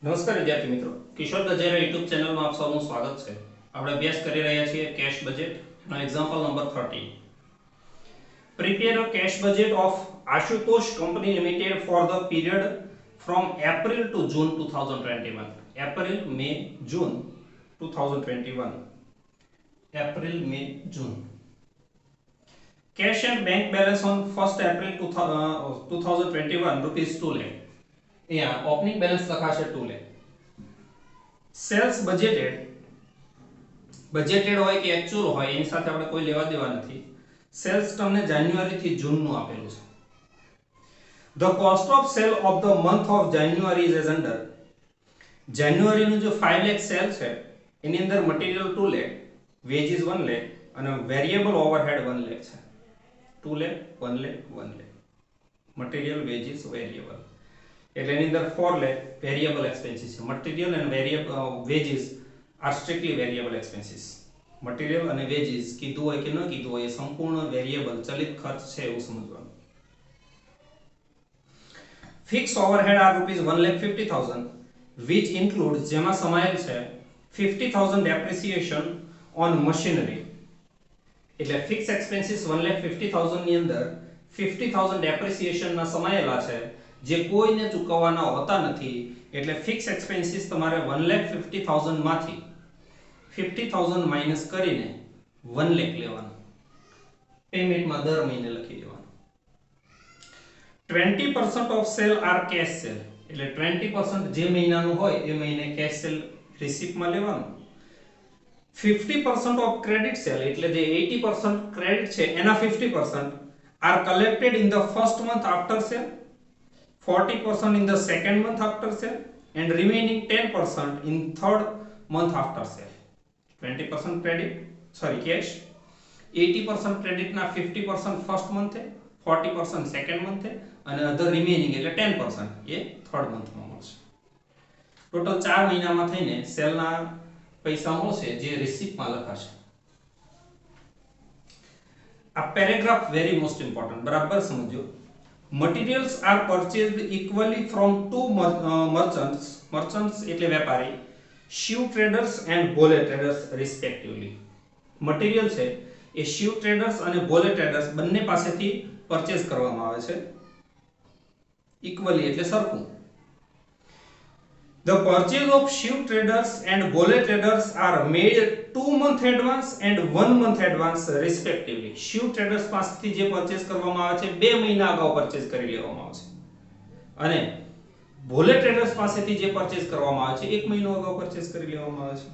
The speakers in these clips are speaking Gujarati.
નમસ્કાર વિદ્યાર્થી મિત્રો, કિશોર ગજેરા યુટ્યુબ ચેનલમાં આપ સૌનું સ્વાગત છે. આપણે અભ્યાસ કરી રહ્યા છીએ કેશ બજેટ નો example number 13. Prepare a cash budget of Ashutosh Company Limited for the period from April to June 2021. April, May, June 2021. April, May, June. Cash and bank balance on 1st April 2021 rupees 2 lakh. Yeah, opening balance લખાશે 2 lakh. સેલ્સ બજેટેડ હોય કે એક્ચ્યુઅલ હોય એની સાથે આપણે કોઈ લેવા દેવા નથી. સેલ્સ તમને જાન્યુઆરી થી જૂન નું આપેલું છે. The cost of sale of the month of January is as under. જાન્યુઆરી નું જો 5 લાખ સેલ છે એની અંદર મટીરીયલ 2 લાખ, વેજીસ 1 લાખ અને વેરિયેબલ ઓવરહેડ 1 લાખ છે. 2 lakh 1 lakh 1 lakh material, wages, variable. એટલે એની અંદર 4 લાખ વેરિયેબલ એક્સપેન્સીસ છે. Material and wages are strictly variable expenses. Material અને વેજીસ કીધું હોય કે ન કીધું હોય એ સંપૂર્ણ વેરિયેબલ ચલિત ખર્ચ છે એવું સમજવાનું. Fix overhead are ₹1,50,000 which includes જેમાં સમાયેલ છે 50,000 depreciation on machinery. એટલે ફિક્સ એક્સપેન્સીસ 1,50,000 ની અંદર 50,000 depreciation ના સમાયેલા છે જે કોઈને ચૂકવવાના હોતા નથી. એટલે ફિક્સ એક્સપેન્સીસ તમારે 1,50,000 માંથી 50,000 માઈનસ કરીને 1 લાખ લેવાનું. પેમેન્ટમાં દર મહિને લખી દેવાનું. 20% of sale are cash sale. એટલે 20% જે મહિનાનું હોય એ મહિને કેશ સેલ રિસીપ્ટમાં લેવાનું. 50% ઓફ ક્રેડિટ સેલ એટલે જે 80% ક્રેડિટ છે એના 50% are collected in the first month after sale, 40% in the second month after sale and remaining 10% in third month after sale. 20% credit, cash, 80% credit na 50% first month है, 40% second month है અને other remaining એટલે 10% એ third month માં મળશે. ટોટલ 4 મહિનામાં થઈને સેલ ના પૈસા મળશે જે રિસીપ્ટ માં લખાશે. આ પેરેગ્રાફ વેરી મોસ્ટ ઇમ્પોર્ટન્ટ, બરાબર સમજો. Materials are purchased equally from two merchants એટલે વેપારી, શિવ ટ્રેડર્સ એન્ડ બોલે ટ્રેડર્સ રિસ્પેક્ટિવલી. મટીરીયલ છે એ શિવ ટ્રેડર્સ અને બોલે ટ્રેડર્સ બંને પાસેથી પરચેઝ કરવામાં આવે છે. ઇક્વલી એટલે સરખું. The purchase of Shiv traders and Bole traders are made 2 month advance and 1 month advance respectively. Shiv traders પાસેથી જે પરચેઝ કરવામાં આવે છે 2 મહિના અગાઉ પરચેઝ કરી લેવામાં આવે છે અને Bole traders પાસેથી જે પરચેઝ કરવામાં આવે છે 1 મહિનો અગાઉ પરચેઝ કરી લેવામાં આવે છે.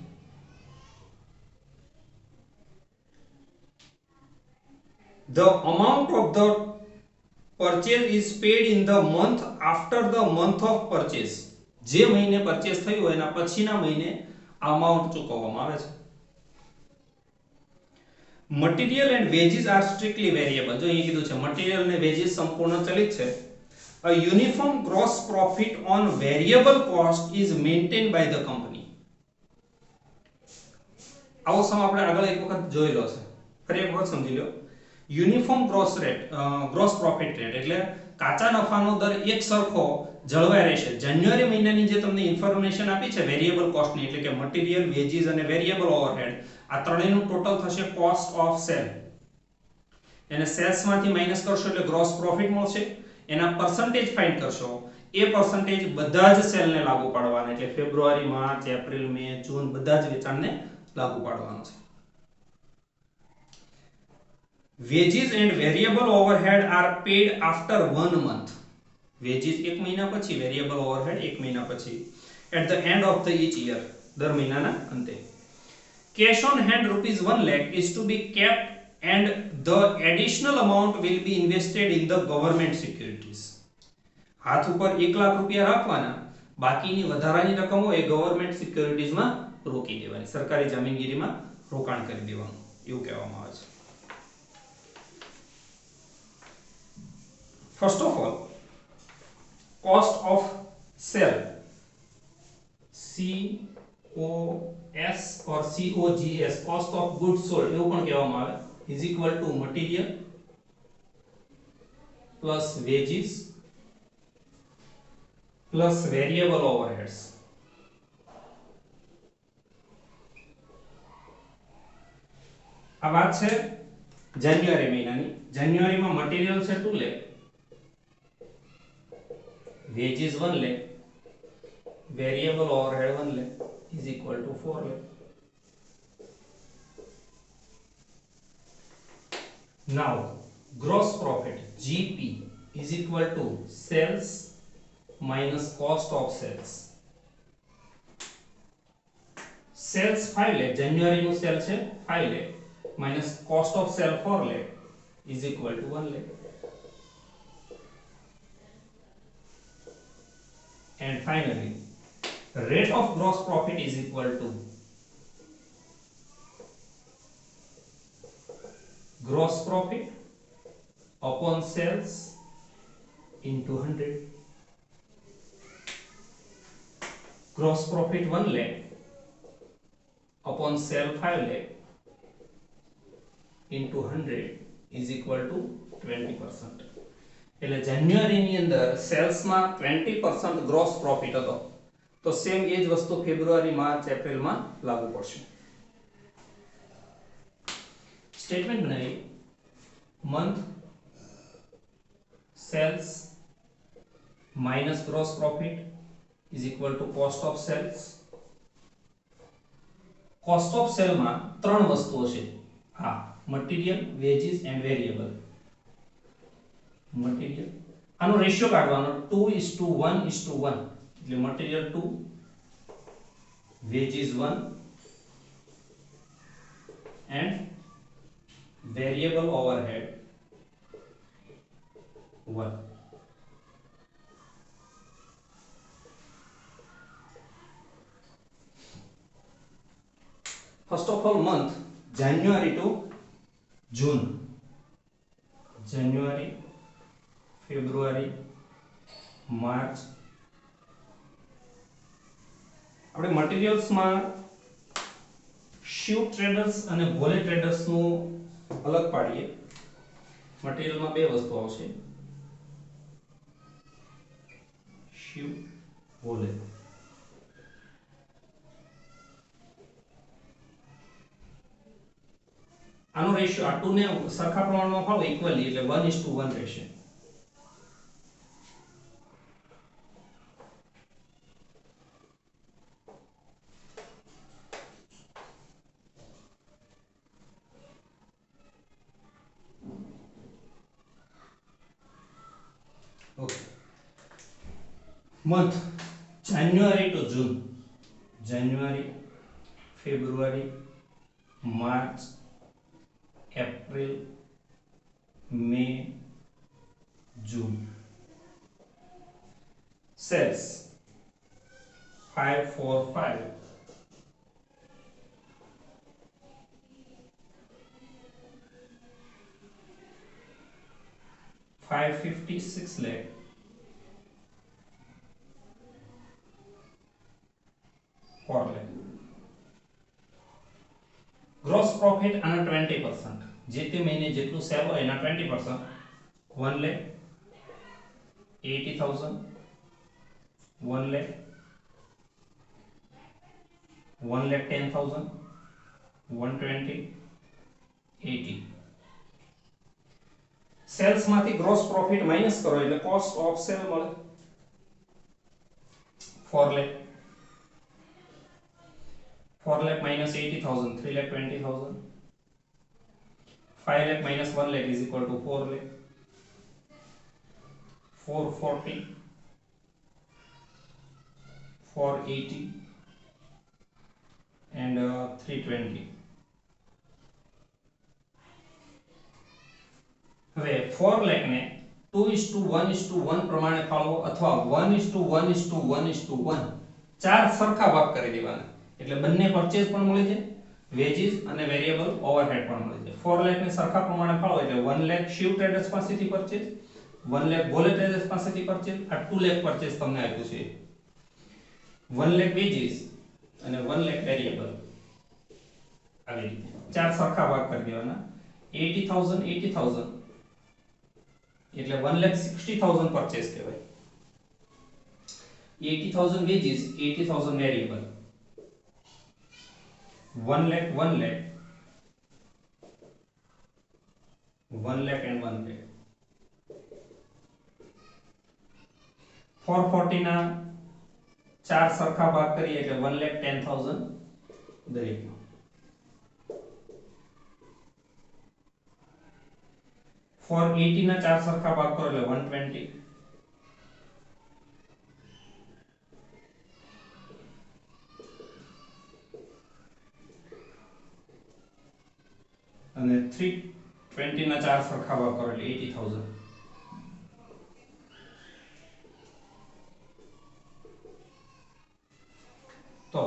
The amount of the purchase is paid in the month after the month of purchase. જે મહિને પરચેસ થયું હોય એના પછીના મહિને અમાઉન્ટ ચૂકવવામાં આવે છે. Material and wages are strictly variable. જો અહીં કીધું છે મટીરીયલ અને વેજીસ સંપૂર્ણ ચલિત છે. A uniform gross profit on variable cost is maintained by the company. આવો સમ આપણે આગળ એક વખત જોયેલો છે, ફરી એક વખત સમજી લો. યુનિફોર્મ ગ્રોસ પ્રોફિટ રેટ એટલે કાચા નફાનો દર એક સરખો જળવાઈ રહેશે. જાન્યુઆરી મહિનાની જે તમને ઇન્ફોર્મેશન આપી છે વેરિયેબલ કોસ્ટની એટલે કે મટીરીયલ, વેજીસ અને વેરિયેબલ ઓવરહેડ, આ ત્રણેયનું ટોટલ થશે કોસ્ટ ઓફ સેલ. એને સેલ્સ માંથી માઈનસ કરશો એટલે ગ્રોસ પ્રોફિટ મળશે. એના પર્સન્ટેજ ફાઇન્ડ કરશો, એ પર્સન્ટેજ બધા જ સેલને લાગુ પાડવાના એટલે ફેબ્રુઆરી, માર્ચ, એપ્રિલ, મે, જૂન બધા જ વેચાણને લાગુ પાડવાનો છે. Wages and variable overhead are paid after 1 month. Wages 1 મહિના પછી, variable overhead 1 મહિના પછી. At the end of the each year, દર મહિનાના અંતે. Cash on hand ₹1 lakh is to be kept and the additional amount will be invested in the government securities. હાથ ઉપર 1 લાખ રૂપિયા રાખવાના, બાકીની વધારાની રકમ હોય એ ગવર્નમેન્ટ સિક્યુરિટીઝમાં રોકી દેવાની, સરકારી જામીનગીરીમાં રોકાણ કરી દેવાનું એવું કહેવામાં આવે છે. First of all, cost of sale, COS or COGS, cost of goods sold એવું પણ કહેવામાં આવે, is equal to material plus wages plus variable overheads. આ વાત છે જાન્યુઆરી મહિનાની. જાન્યુઆરીમાં મટીરીયલ છે 2 lakh, wages 1 lakh, variable overhead 1 lakh is equal to 4 lakh. Now gross profit GP is equal to sales minus cost of sales. Sales 5 lakh, January નું સેલ છે 5 lakh minus cost of sale 4 lakh is equal to 1 lakh. And finally, rate of gross profit is equal to gross profit upon sales into 100. Gross profit 1 lakh upon sale 5 lakh into 100 is equal to 20%. એટલે જાન્યુઆરીની અંદર સેલ્સમાં 20% ગ્રોસ પ્રોફિટ હતો, તો સેમ એ જ વસ્તુ ફેબ્રુઆરી, માર્ચ, એપ્રિલમાં લાગુ પડશે. સ્ટેટમેન્ટ બનાવી, month sales minus gross profit is equal to cost of sales. Cost of sale માં ત્રણ વસ્તુઓ છે. હા, material, veggies and variable. Material, આનો રેશિયો કાઢવાનો 2:1:1, એટલે material 2, veggies 1 and variable overhead 1. First of all, month January to June. January, February, March. આપણે મટીરીયલ્સ માં શિવ ટ્રેડર્સ અને ભોલે ટ્રેડર્સ નું અલગ પાડીએ. મટીરીયલ માં બે વસ્તુ આવશે, શિવ, ભોલે. આનો રેશિયો આ 2 ને સરખા પ્રમાણમાં ફાળો ઇક્વલી, એટલે 1:1 રહેશે. ઓકે, મંથ જાન્યુઆરી ટુ જૂન. જાન્યુઆરી, ફેબ્રુઆરી, March, April, May, June. Sales 545, 556 lakh, 4 lakh. Gross profit આના 20%, જે તે મહિને જેટલું સેલ હોય એના 20%, 1 lakh 80,000, 1 lakh 1,10,000, 120, 80. સેલ્સ માંથી ગ્રોસ પ્રોફિટ માઈનસ કરો એટલે કોસ્ટ ઓફ સેલ મળે 4 lakh. 4 lakh minus 80,000, 3,20,000. 5 lakh minus 1 lakh is equal to 4 lakh. 440, 480 and 320. હવે 4 lakh ને 2:1:1 પ્રમાણે ફાળવો અથવા 1:1:1:1, ચાર સરખા ભાગ કરી દેવાના, એટલે બંને પરચેઝ પણ મળી જાય, વેજીસ અને વેરિયેબલ ઓવરહેડ પણ મળી જાય. 4 લાખ ને સરખા પ્રમાણે ફાળવો એટલે 1 લાખ શિવ ટ્રેડર્સ પાસેથી પરચેઝ, 1 લાખ ભોલે ટ્રેડર્સ પાસેથી પરચેઝ, આ 2 લાખ પરચેઝ તમને આપ્યું છે. 1 લાખ વેજીસ અને 1 લાખ વેરિયેબલ, આવી રીતે ચાર સરખા ભાગ કરી દેવાના. 80,000 80,000 એટલે 1,60,000 પરચેઝ કહેવાય. 80,000 veggies, 80,000 variable, 1 lakh 1 lakh and 1 lakh 440 ના 4 સરખા ભાગ કરીએ એટલે 1,10,000 દરેકનો. 480 ના 4 સરખા ભાગ કરો એટલે 120 અને 320 ના 4 સરખા ભાગ કરો એટલે 80,000. તો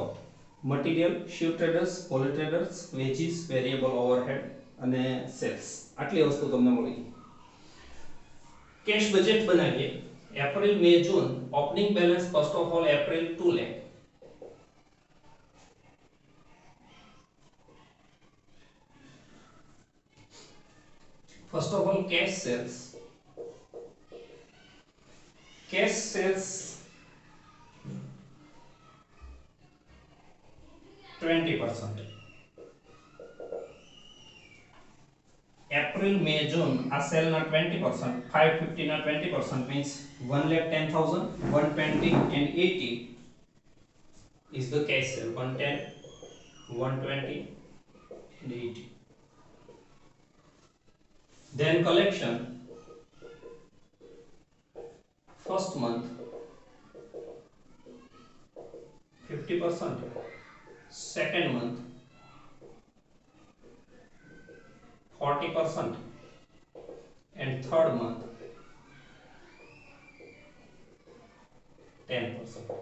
material, ship traders, poly traders, veggies, variable overhead અને સેલ્સ આટલી વસ્તુ તમને મળી ગઈ. કેશ બજેટ બનાવીએ. April, May, June opening balance first of all April 2 lakh. First of all, cash sales. Cash sales 20%. April, May, June are sell na 20%. 550 na 20% means 1,10,000, 120 and 80 is the cash sale. 110, 120 and 80. Then collection. First month 50%. Second month 40% and third month 10%.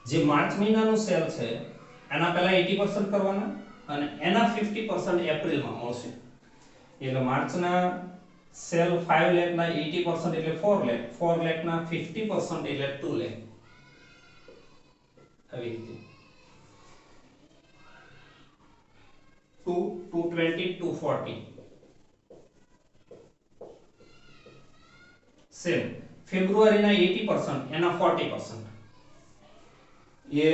જે માર્ચ મહિનાનું સેલ છે એના પહેલા 80% કરવાના અને એના 50% એપ્રિલમાં મળશે. એટલે માર્ચના સેલ 5 લાખના 80% એટલે 4 લાખ, 4 લાખના 50% એટલે 2 લાખ. આવી રીતે 2, 220, 240. સેમ ફેબ્રુઆરીના 80% એના 40% એ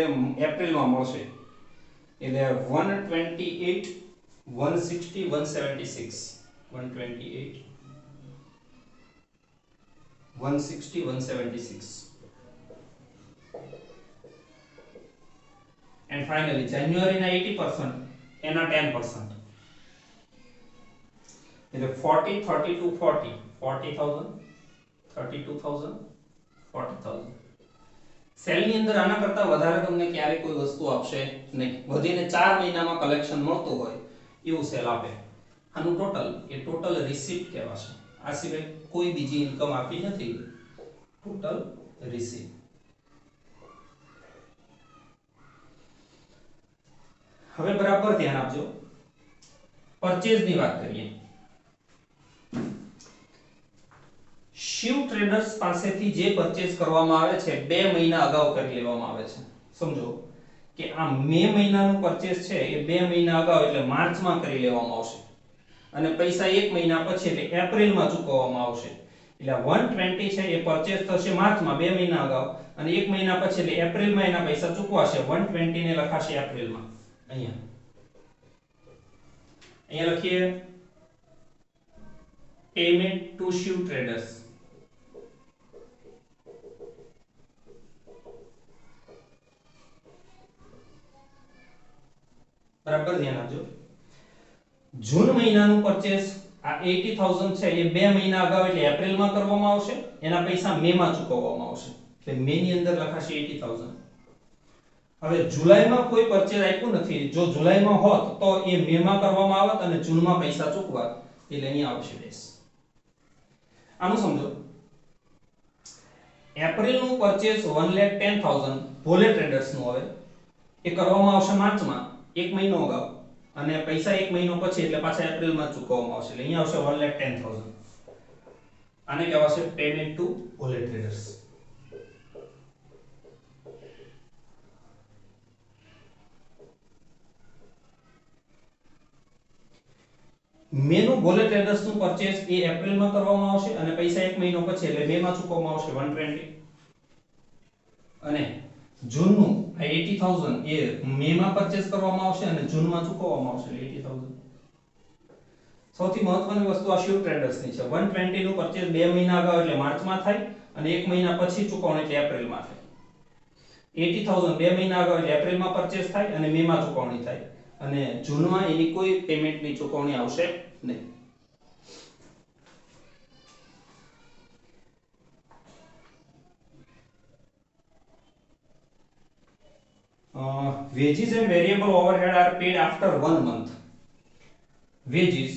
એપ્રિલમાં મળશે. એટલે 128, 160, 176, 128, 160, 176. And finally January na 80% એના 10%. એટલે 40, 32, 40, 40,000, 32,000, 40,000. સેલ ની અંદર આના કરતા વધારે તમને ક્યારે કોઈ વસ્તુ આપશે નહીં. વધીને 4 મહિનામાં કલેક્શન મળતું હોય એવું સેલ આપે. આનું ટોટલ એ ટોટલ રિસીપ્ટ કહેવાશે. આ સિવાય કોઈ બીજી ઇન્કમ આપી નથી. Total receipt. હવે બરાબર ધ્યાન આપજો. પરચેઝ ની વાત કરીએ. શિવ ટ્રેડર્સ પાસેથી જે પરચેઝ કરવામાં આવે છે 2 મહિના અગાઉ કરી લેવામાં આવે છે. સમજો કે આ મે મહિનાનું પરચેઝ છે એ 2 મહિના અગાઉ એટલે માર્ચમાં કરી લેવામાં આવશે અને પૈસા 1 મહિના પછી એટલે એપ્રિલમાં ચૂકવવામાં આવશે. એટલે 120 છે એ પરચેઝ થશે માર્ચમાં 2 મહિના અગાઉ અને 1 મહિના પછી એટલે એપ્રિલમાં એના પૈસા ચૂકવાશે. 120 ને લખાશે એપ્રિલમાં. અહીંયા લખીએ પેમેન્ટ ટુ શિવ ટ્રેડર્સ. બરાબર ધ્યાન આપજો. જૂન મહિનાનું પરચેસ આ 80,000 છે એ 2 મહિના અગાઉ એટલે એપ્રિલમાં કરવામાં આવશે. એના પૈસા મે માં ચૂકવવામાં આવશે. એટલે મે ની અંદર લખાશે 80,000. હવે જુલાઈમાં કોઈ પરચેસ આપ્યું નથી. જો જુલાઈમાં હોત તો એ મે માં કરવામાં આવત અને જૂનમાં પૈસા ચૂકવાત. એટલે અહીં આવશે ડેશ. આનું સમજો. એપ્રિલનું પરચેસ 1,10,000 ભોલે ટ્રેડર્સ નું હવે એ કરવામાં આવશે માર્ચમાં 1 મહિનો અગાઉ અને પૈસા 1 મહિનો પછી એટલે પાછા એપ્રિલમાં ચૂકવવામાં આવશે. એટલે અહીંયા આવશે 1,10,000. આને કહેવાશે પેમેન્ટ ટુ ભોલે ટ્રેડર્સ. મેનું ભોલે ટ્રેડર્સ નું પરચેસ એ એપ્રિલમાં કરવામાં આવશે અને પૈસા 1 મહિનો પછી એટલે મે માં ચૂકવવામાં આવશે 120. અને જૂનનું આ 80000 એ મે માં પરચેસ કરવામાં આવશે અને જૂનમાં ચૂકવવામાં આવશે એટલે 80000. સૌથી મહત્વની વસ્તુ આ શિફ્ટ ટ્રેડર્સની છે. 120 નું પરચેસ 2 મહિના અગાઉ એટલે માર્ચમાં થાય અને 1 મહિના પછી ચૂકવણી એટલે એપ્રિલમાં થાય. 80000 2 મહિના અગાઉ એટલે એપ્રિલમાં પરચેસ થાય અને મે માં ચૂકવણી થાય અને જૂનમાં એની કોઈ પેમેન્ટની ચૂકવણી આવશે નહીં. Wages and variable overhead are paid after 1 month. Wages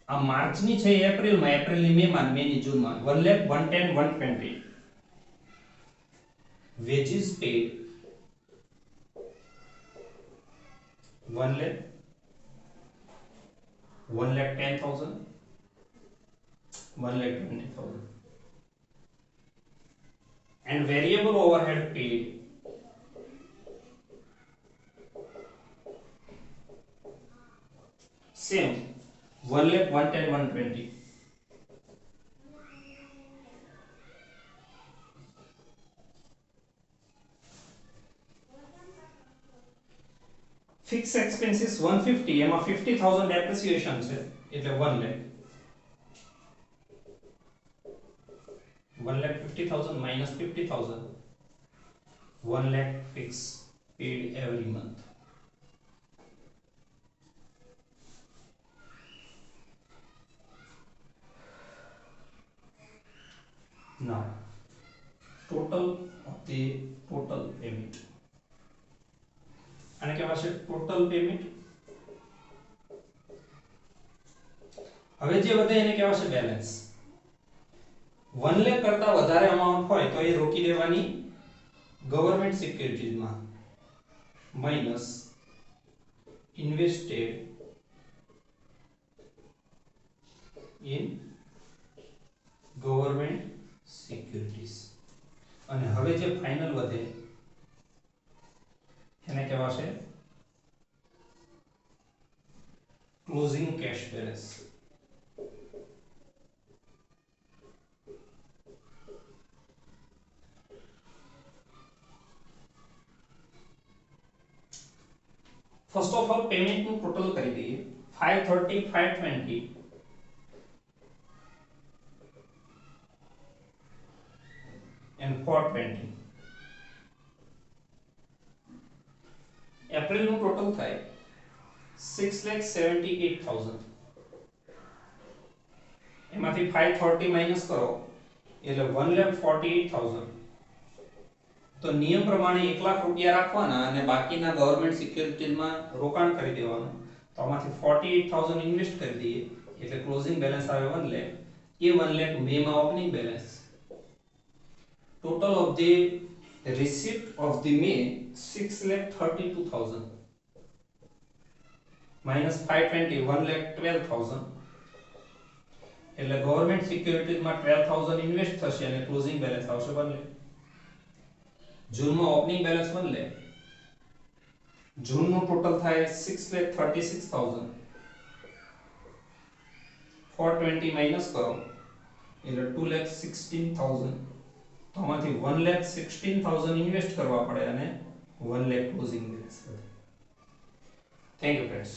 આ માર્ચની છે એપ્રિલમાં, એપ્રિલની મેમાં, મેની જૂનમાં. 1 lakh 110 120 wages paid 1 lakh 1,10,000 1,20,000 and variable overhead paid same 1 lakh 110 120. Fixed expenses 150 એમાં 50,000 depreciation છે એટલે 1 lakh 1,50,000 minus 50,000 1 lakh fixed paid every month. Now total of the total payment આને કહેવાશે ટોટલ પેમેન્ટ. હવે જે વધે એને કહેવાશે બેલેન્સ. 1 લાખ કરતા વધારે અમાઉન્ટ હોય તો એ રોકી દેવાની ગવર્નમેન્ટ સિક્યુરિટીઝમાં minus invested in government securities. અને હવે જે ફાઇનલ વધે એને કહેવાશે closing cash balance. First of all payment નું ટોટલ કરી દઈએ. 530 520 and 420. એપ્રિલ નું ટોટલ થાય 6,78,000. એમાંથી 530 માઈનસ કરો એટલે 1,48,000. તો નિયમ પ્રમાણે 1 લાખ રૂપિયા રાખવાના અને બાકીના ગવર્નમેન્ટ સિક્યુરિટીઝમાં રોકાણ કરી દેવાનું. તો આમાંથી 48,000 ઇન્વેસ્ટ કરી દઈએ એટલે ક્લોઝિંગ બેલેન્સ આવે 1 લાખ. એ 1 લાખ મે માં opening balance. Total of the receipt of the May 6,32,000 minus 520 1,12,000 એટલે ગવર્નમેન્ટ સિક્યુરિટીઝ માં 12,000 ઇન્વેસ્ટ થશે અને ક્લોઝિંગ બેલેન્સ આવશે 1 લાખ. જૂનમાં ઓપનિંગ બેલેન્સ 1 લાખ. જૂનનું ટોટલ થાય 6,36,000. 420 માઈનસ કરો એટલે 2,16,000. તો આમાંથી 1,16,000 ઇન્વેસ્ટ કરવા પડે અને 1 lakh closing balance. Thank you friends.